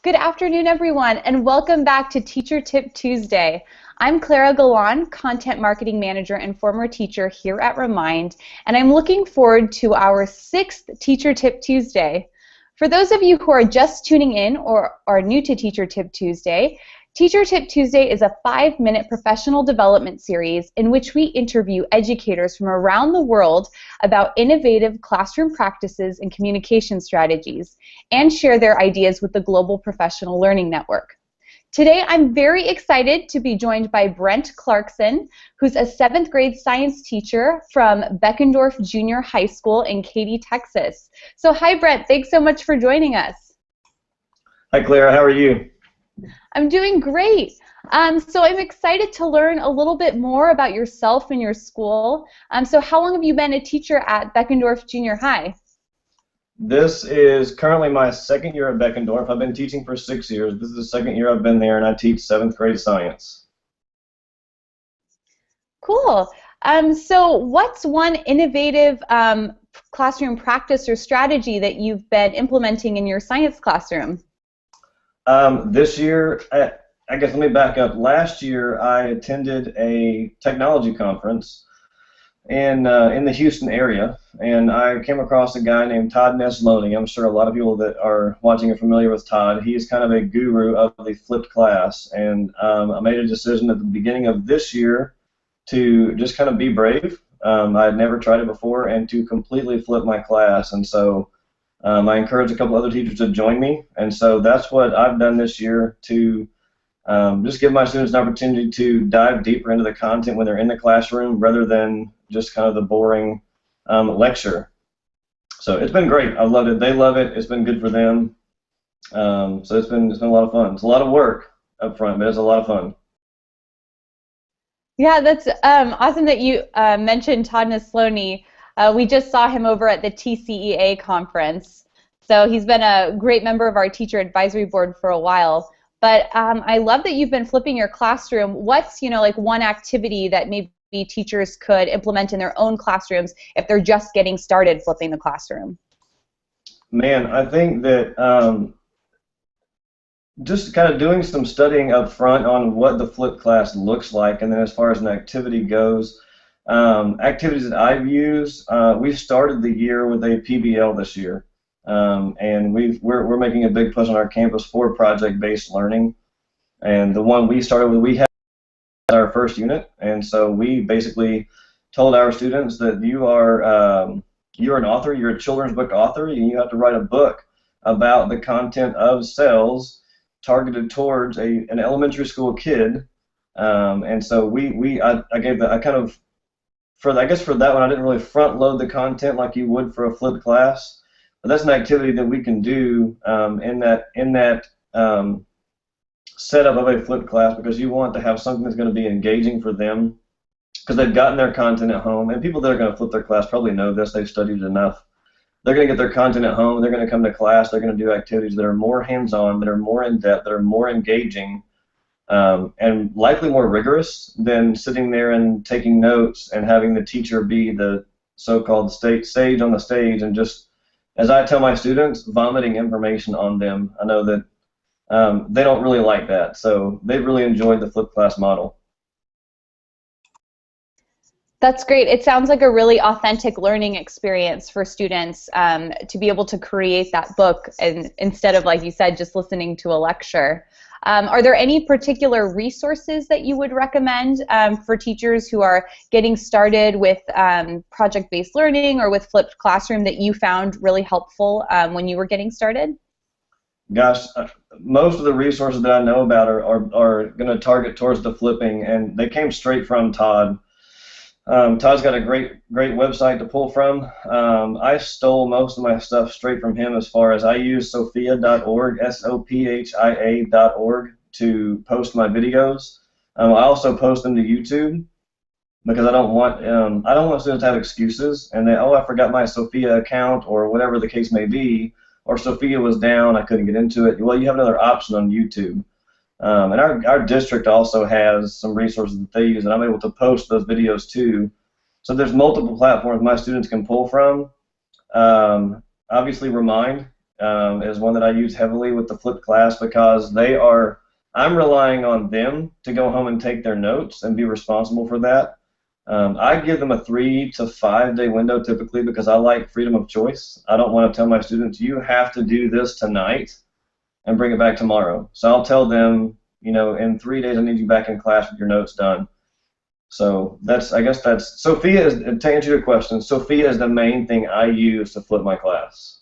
Good afternoon, everyone, and welcome back to Teacher Tip Tuesday. I'm Clara Galan, Content Marketing Manager and former teacher here at Remind, and I'm looking forward to our 6th Teacher Tip Tuesday. For those of you who are just tuning in or are new to Teacher Tip Tuesday is a 5-minute professional development series in which we interview educators from around the world about innovative classroom practices and communication strategies and share their ideas with the Global Professional Learning Network. Today I'm very excited to be joined by Brent Clarkson, who's a 7th grade science teacher from Beckendorff Junior High School in Katy, Texas. So hi Brent, thanks so much for joining us. Hi Clara, how are you? I'm doing great. So I'm excited to learn a little bit more about yourself and your school. So how long have you been a teacher at Beckendorff Junior High? This is currently my 2nd year at Beckendorff. I've been teaching for 6 years. This is the 2nd year I've been there, and I teach 7th grade science. Cool. So what's one innovative classroom practice or strategy that you've been implementing in your science classroom? This year, I guess let me back up. Last year, I attended a technology conference in the Houston area, and I came across a guy named Todd Nesloney. I'm sure a lot of people that are watching are familiar with Todd. He's kind of a guru of the flipped class, and I made a decision at the beginning of this year to just kind of be brave. I had never tried it before, and to completely flip my class, and so I encourage a couple other teachers to join me, and so that's what I've done this year to just give my students an opportunity to dive deeper into the content when they're in the classroom rather than just kind of the boring lecture. So it's been great. I loved it. They love it. It's been good for them. So it's been a lot of fun. It's a lot of work up front, but it's a lot of fun. Yeah, that's awesome that you mentioned Todd Nesloney. We just saw him over at the TCEA conference. So he's been a great member of our teacher advisory board for a while. But I love that you've been flipping your classroom. What's, like one activity that maybe teachers could implement in their own classrooms if they're just getting started flipping the classroom? Man, I think that just kind of doing some studying up front on what the flipped class looks like, and then as far as an activity goes, activities that I've used, we've started the year with a PBL this year. And we're making a big push on our campus for project-based learning. And the one we started with, we had our first unit, and so we basically told our students that you're an author, you're a children's book author, and you have to write a book about the content of cells targeted towards an elementary school kid. And so I gave that, I guess for that one I didn't really front load the content like you would for a flipped class. But that's an activity that we can do in that setup of a flipped class, because you want to have something that's going to be engaging for them, because they've gotten their content at home, and people that are going to flip their class probably know this. They've studied enough. They're going to get their content at home. They're going to come to class. They're going to do activities that are more hands-on, that are more in-depth, that are more engaging, and likely more rigorous than sitting there and taking notes and having the teacher be the so-called sage on the stage and just, as I tell my students, vomiting information on them. I know that they don't really like that, so they've really enjoyed the flipped class model. That's great. It sounds like a really authentic learning experience for students to be able to create that book and instead of, like you said, just listening to a lecture. Are there any particular resources that you would recommend for teachers who are getting started with project-based learning or with flipped classroom that you found really helpful when you were getting started? Gosh, most of the resources that I know about are going to target towards the flipping, and they came straight from Todd. Todd's got a great website to pull from. I stole most of my stuff straight from him, as far as I use sophia.org, sophia.org, to post my videos. I also post them to YouTube because I don't want students to have excuses and they, oh, I forgot my Sophia account or whatever the case may be, or Sophia was down, I couldn't get into it. Well, you have another option on YouTube. And our district also has some resources that they use, and I'm able to post those videos too. So there's multiple platforms my students can pull from. Obviously, Remind is one that I use heavily with the flipped class because I'm relying on them to go home and take their notes and be responsible for that. I give them a 3 to 5 day window typically because I like freedom of choice. I don't want to tell my students, you have to do this tonight and bring it back tomorrow. So I'll tell them, in 3 days I need you back in class with your notes done. So I guess that's Sophia is, to answer your question, Sophia is the main thing I use to flip my class.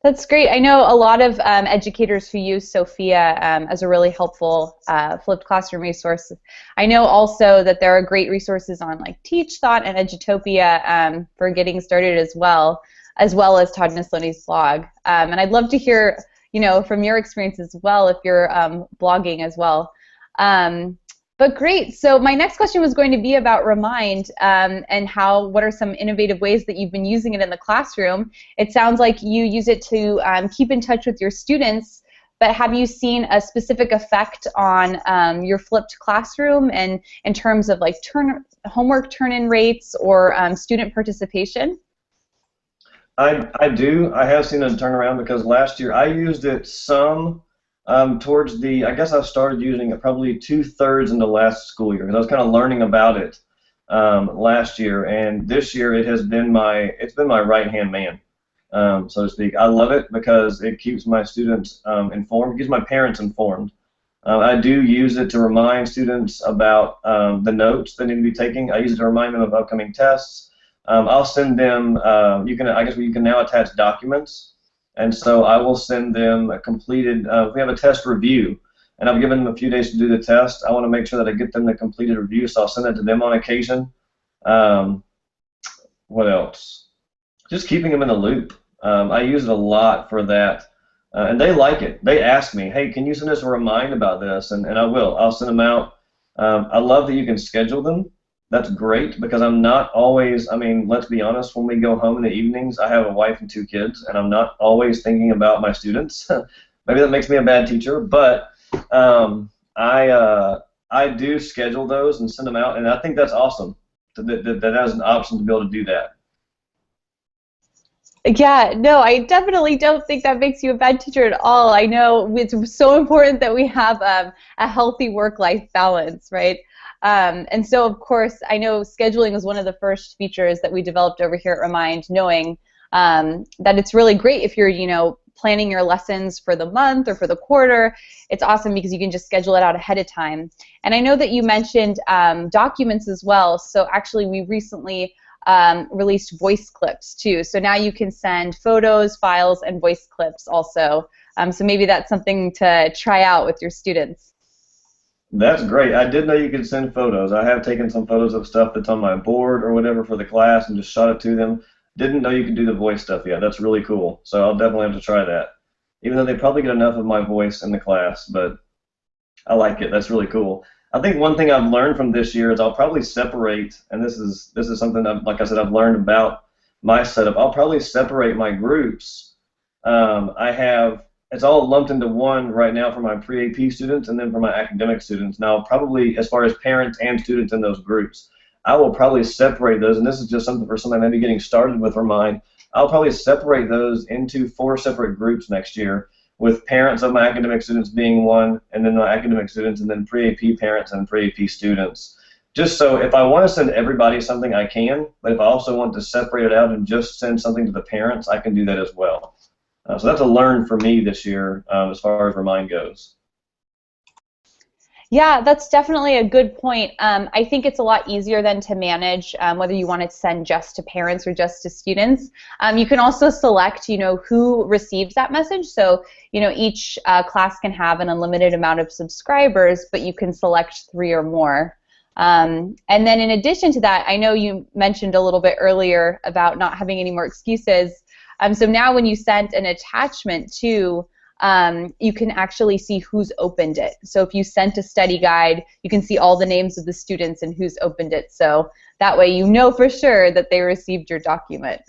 That's great. I know a lot of educators who use Sophia as a really helpful flipped classroom resource. I know also that there are great resources on like TeachThought and Edutopia for getting started as well as Todd Nisloni's blog. And I'd love to hear, from your experience as well if you're blogging as well. But great. So my next question was going to be about Remind and what are some innovative ways that you've been using it in the classroom. It sounds like you use it to keep in touch with your students, but have you seen a specific effect on your flipped classroom and in terms of like homework turn-in rates or student participation? I do. I have seen a turnaround because last year I used it some towards I guess I started using it probably 2/3 into last school year because I was kind of learning about it last year, and this year it's been my right-hand man, so to speak. I love it because it keeps my students informed, keeps my parents informed. I do use it to remind students about the notes they need to be taking. I use it to remind them of upcoming tests. I'll send them. You can now attach documents. And so I will send them a completed, we have a test review, and I've given them a few days to do the test. I want to make sure that I get them the completed review, so I'll send that to them on occasion. What else? Just keeping them in the loop. I use it a lot for that, and they like it. They ask me, hey, can you send us a remind about this? And I will. I'll send them out. I love that you can schedule them. That's great because I'm not always, let's be honest, when we go home in the evenings, I have a wife and 2 kids, and I'm not always thinking about my students. Maybe that makes me a bad teacher, but I do schedule those and send them out, and I think that's awesome that has an option to be able to do that. Yeah, no, I definitely don't think that makes you a bad teacher at all. I know it's so important that we have a healthy work-life balance, right? And so, of course, I know scheduling was one of the first features that we developed over here at Remind, knowing that it's really great if you're, planning your lessons for the month or for the quarter. It's awesome because you can just schedule it out ahead of time. And I know that you mentioned documents as well. So actually, we recently released voice clips too. So now you can send photos, files, and voice clips also. So maybe that's something to try out with your students. That's great. I did know you could send photos. I have taken some photos of stuff that's on my board or whatever for the class and just shot it to them. Didn't know you could do the voice stuff yet. That's really cool. So I'll definitely have to try that. Even though they probably get enough of my voice in the class, but I like it. That's really cool. I think one thing I've learned from this year is I'll probably separate, and this is something that, like I said, I've learned about my setup. I'll probably separate my groups. It's all lumped into one right now for my pre-AP students and then for my academic students. Now, probably as far as parents and students in those groups, I will probably separate those, and this is just something for somebody maybe getting started with Remind. I'll probably separate those into 4 separate groups next year, with parents of my academic students being one, and then my academic students, and then pre-AP parents and pre-AP students. Just so if I want to send everybody something, I can, but if I also want to separate it out and just send something to the parents, I can do that as well. So that's a learn for me this year as far as Remind goes. Yeah, that's definitely a good point. I think it's a lot easier then to manage whether you want to send just to parents or just to students. You can also select, who receives that message. So, each class can have an unlimited amount of subscribers, but you can select 3 or more. And then in addition to that, I know you mentioned a little bit earlier about not having any more excuses. So now when you send an attachment to, you can actually see who's opened it. So if you sent a study guide, you can see all the names of the students and who's opened it. So that way you know for sure that they received your document.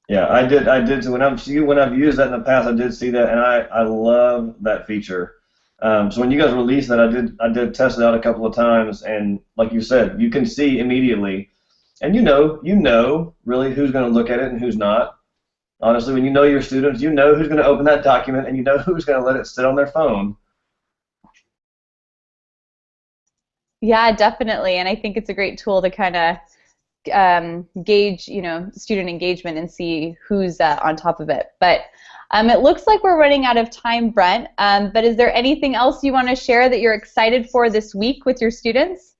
Yeah, I did. So when I've used that in the past, I did see that, and I love that feature. So when you guys released that, I did test it out a couple of times, and like you said, you can see immediately And you know really who's going to look at it and who's not. Honestly, when you know your students, you know who's going to open that document and you know who's going to let it sit on their phone. Yeah, definitely. And I think it's a great tool to kind of gauge, student engagement and see who's on top of it. But it looks like we're running out of time, Brent. But is there anything else you want to share that you're excited for this week with your students?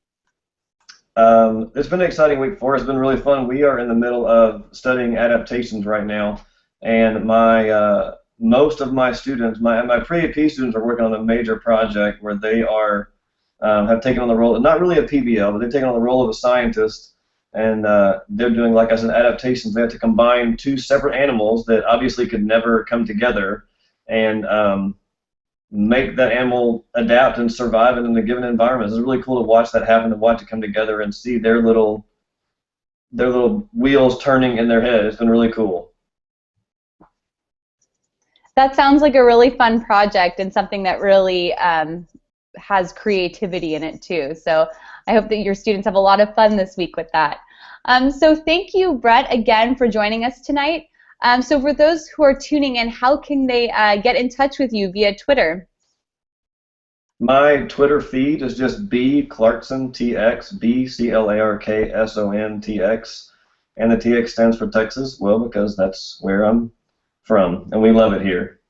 It's been an exciting week for us. It's been really fun. We are in the middle of studying adaptations right now, and most of my students, my pre-AP students, are working on a major project where they are have taken on the role, not really a PBL, but they've taken on the role of a scientist, and they're doing, like I said, adaptations. They have to combine two separate animals that obviously could never come together, and make that animal adapt and survive in a given environment. It's really cool to watch that happen, to watch it come together and see their little wheels turning in their head. It's been really cool. That sounds like a really fun project and something that really has creativity in it too. So I hope that your students have a lot of fun this week with that. So thank you, Brett, again for joining us tonight. So for those who are tuning in, how can they get in touch with you via Twitter? My Twitter feed is just B Clarkson TX, BClarksontx, and the TX stands for Texas. Well, because that's where I'm from, and we love it here.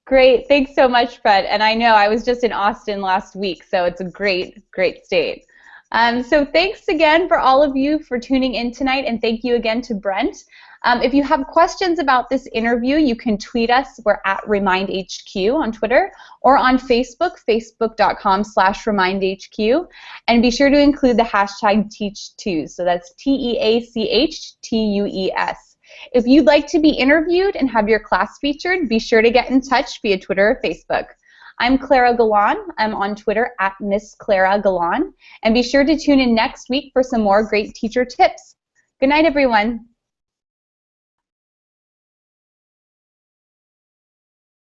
Great, thanks so much, Fred. And I know I was just in Austin last week, so it's a great, great state. So thanks again for all of you for tuning in tonight, and thank you again to Brent. If you have questions about this interview, you can tweet us. We're at RemindHQ on Twitter, or on Facebook, facebook.com/RemindHQ. And be sure to include the hashtag #TeachTues. So that's TEACHTUES. If you'd like to be interviewed and have your class featured, be sure to get in touch via Twitter or Facebook. I'm Clara Galan. I'm on Twitter at Miss Clara Galan. And be sure to tune in next week for some more great teacher tips. Good night, everyone.